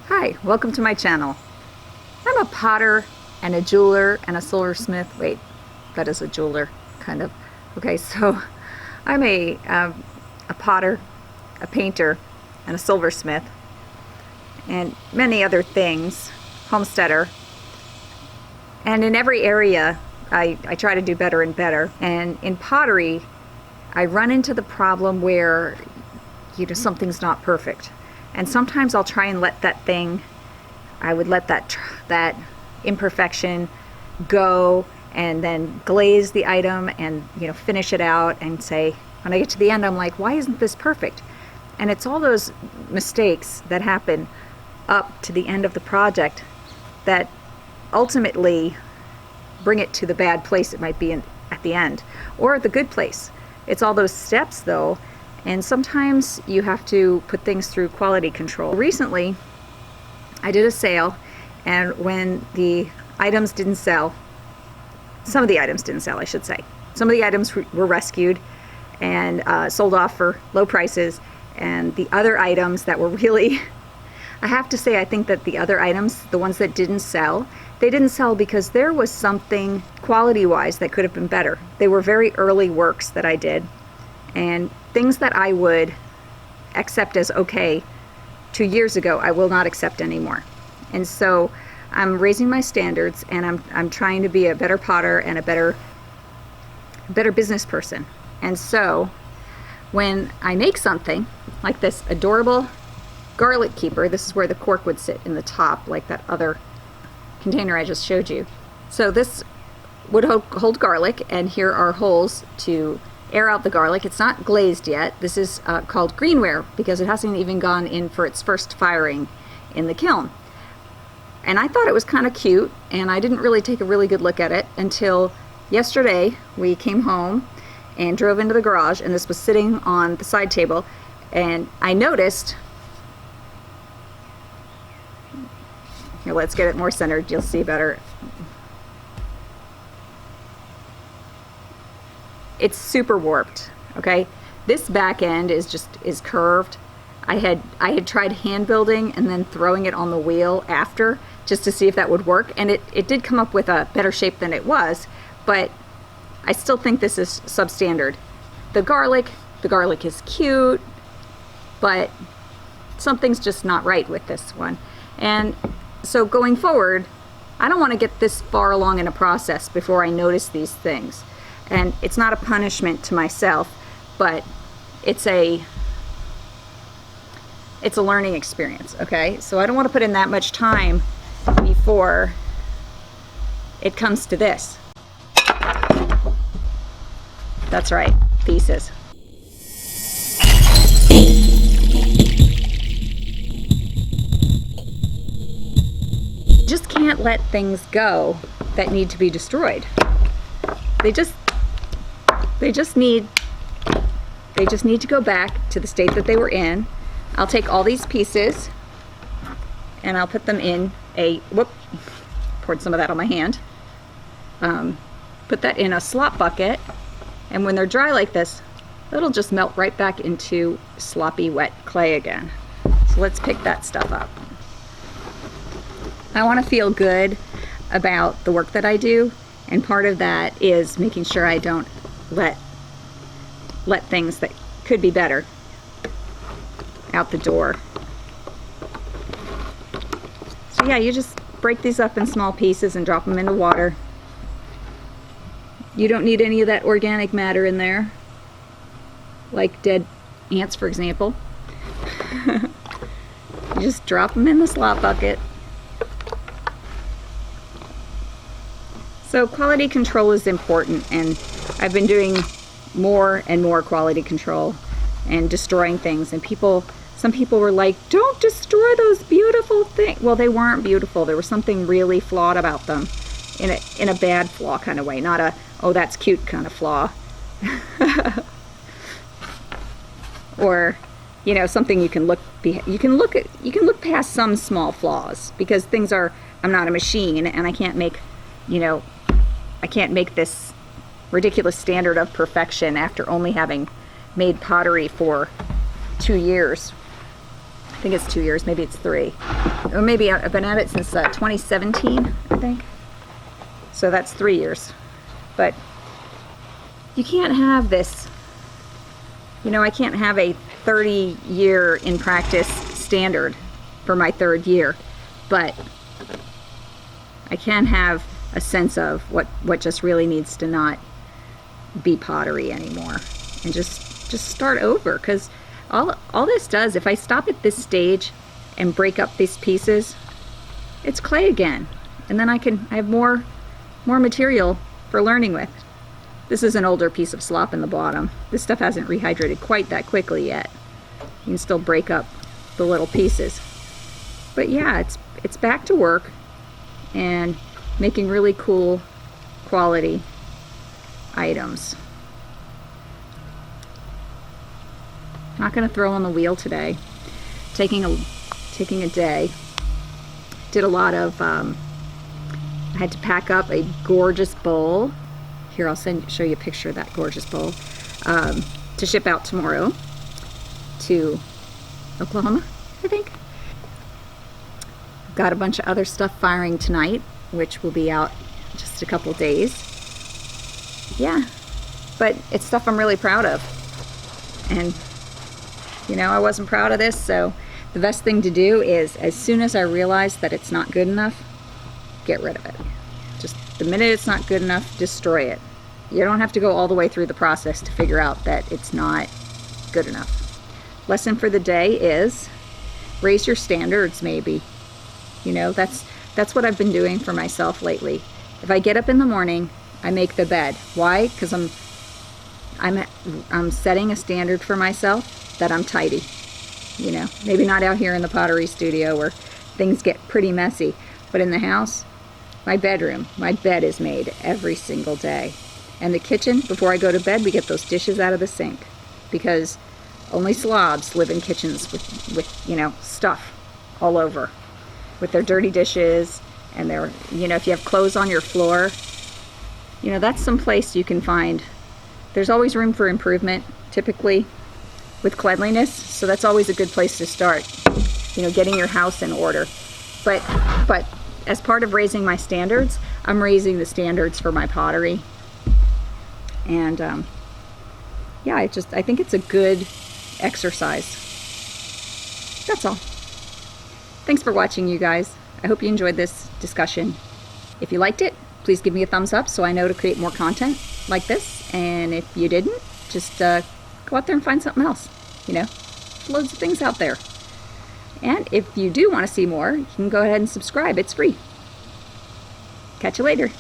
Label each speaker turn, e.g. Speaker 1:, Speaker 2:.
Speaker 1: Hi, welcome to my channel. I'm a potter and a jeweler and a silversmith. Wait, that is a jeweler, kind of. Okay, so I'm a potter, a painter, and a silversmith, and many other things, homesteader. And in every area, I try to do better and better. And in pottery, I run into the problem where, something's not perfect. And sometimes I'll try and let that thing, I would let that imperfection go and then glaze the item and, finish it out and say, when I get to the end, I'm like, why isn't this perfect? And it's all those mistakes that happen up to the end of the project that ultimately bring it to the bad place it might be in at the end, or the good place. It's all those steps though, and sometimes you have to put things through quality control. Recently, I did a sale, and when the items didn't sell, some of the items didn't sell, I should say. Some of the items were rescued and sold off for low prices, and the other items that were really, I have to say, I think that the other items, the ones that didn't sell, they didn't sell because there was something quality-wise that could have been better. They were very early works that I did, and things that I would accept as okay 2 years ago, I will not accept anymore. And so I'm raising my standards, and I'm trying to be a better potter and a better business person. And so when I make something like this adorable garlic keeper, this is where the cork would sit in the top, like that other container I just showed you. So this would hold garlic, and here are holes to air out the garlic. It's not glazed yet. This is called Greenware because it hasn't even gone in for its first firing in the kiln. And I thought it was kind of cute, and I didn't really take a really good look at it until yesterday. We came home and drove into the garage, and this was sitting on the side table, and I noticed, here, let's get it more centered, you'll see better. It's super warped, okay? This back end is curved. I had tried hand building and then throwing it on the wheel after just to see if that would work, and it did come up with a better shape than it was, but I still think this is substandard. The garlic is cute, but something's just not right with this one. And so going forward, I don't want to get this far along in a process before I notice these things. And it's not a punishment to myself, but it's a learning experience, okay? So I don't want to put in that much time before it comes to this. That's right, thesis. Just can't let things go that need to be destroyed. They just need to go back to the state that they were in. I'll take all these pieces and I'll put them in poured some of that on my hand. Put that in a slop bucket, and when they're dry like this, it'll just melt right back into sloppy wet clay again. So let's pick that stuff up. I want to feel good about the work that I do, and part of that is making sure I don't let things that could be better out the door. So yeah, you just break these up in small pieces and drop them into water. You don't need any of that organic matter in there, like dead ants, for example. You just drop them in the slop bucket. So quality control is important, and I've been doing more and more quality control and destroying things, and some people were like, don't destroy those beautiful things. Well, they weren't beautiful. There was something really flawed about them, in a bad flaw kind of way, not a, oh, that's cute kind of flaw. Or, something you can look past some small flaws, because things are, I'm not a machine, and I can't make this ridiculous standard of perfection after only having made pottery for 2 years. I think it's 2 years, maybe it's 3. or maybe I've been at it since 2017, I think. So that's 3 years. But you can't have this, you know, I can't have a 30-year in practice standard for my 3rd year, but I can have a sense of what just really needs to not be pottery anymore, and just start over. Because all this does, if I stop at this stage and break up these pieces, it's clay again, and then I have more material for learning with. This is an older piece of slop in the bottom. This stuff hasn't rehydrated quite that quickly yet. You can still break up the little pieces. But yeah, it's back to work and making really cool quality items. Not going to throw on the wheel today. Taking a day. Did a lot of I had to pack up a gorgeous bowl. Here, I'll show you a picture of that gorgeous bowl to ship out tomorrow to Oklahoma, I think. Got a bunch of other stuff firing tonight, which will be out just a couple days. Yeah, but it's stuff I'm really proud of. And, you know, I wasn't proud of this, so the best thing to do is, as soon as I realize that it's not good enough, get rid of it. Just the minute it's not good enough, destroy it. You don't have to go all the way through the process to figure out that it's not good enough. Lesson for the day is raise your standards, maybe. You know, that's what I've been doing for myself lately. If I get up in the morning, I make the bed. Why? Because I'm setting a standard for myself that I'm tidy. You know, maybe not out here in the pottery studio where things get pretty messy, but in the house, my bedroom, my bed is made every single day. And the kitchen, before I go to bed, we get those dishes out of the sink, because only slobs live in kitchens with you know, stuff all over, with their dirty dishes and their, you know, if you have clothes on your floor, you know, that's some place you can find. There's always room for improvement, typically, with cleanliness, so that's always a good place to start, you know, getting your house in order. But as part of raising my standards, I'm raising the standards for my pottery. And yeah, I think it's a good exercise. That's all. Thanks for watching, you guys. I hope you enjoyed this discussion. If you liked it, please give me a thumbs up so I know to create more content like this. And if you didn't, just go out there and find something else. You know, loads of things out there. And if you do want to see more, you can go ahead and subscribe. It's free. Catch you later.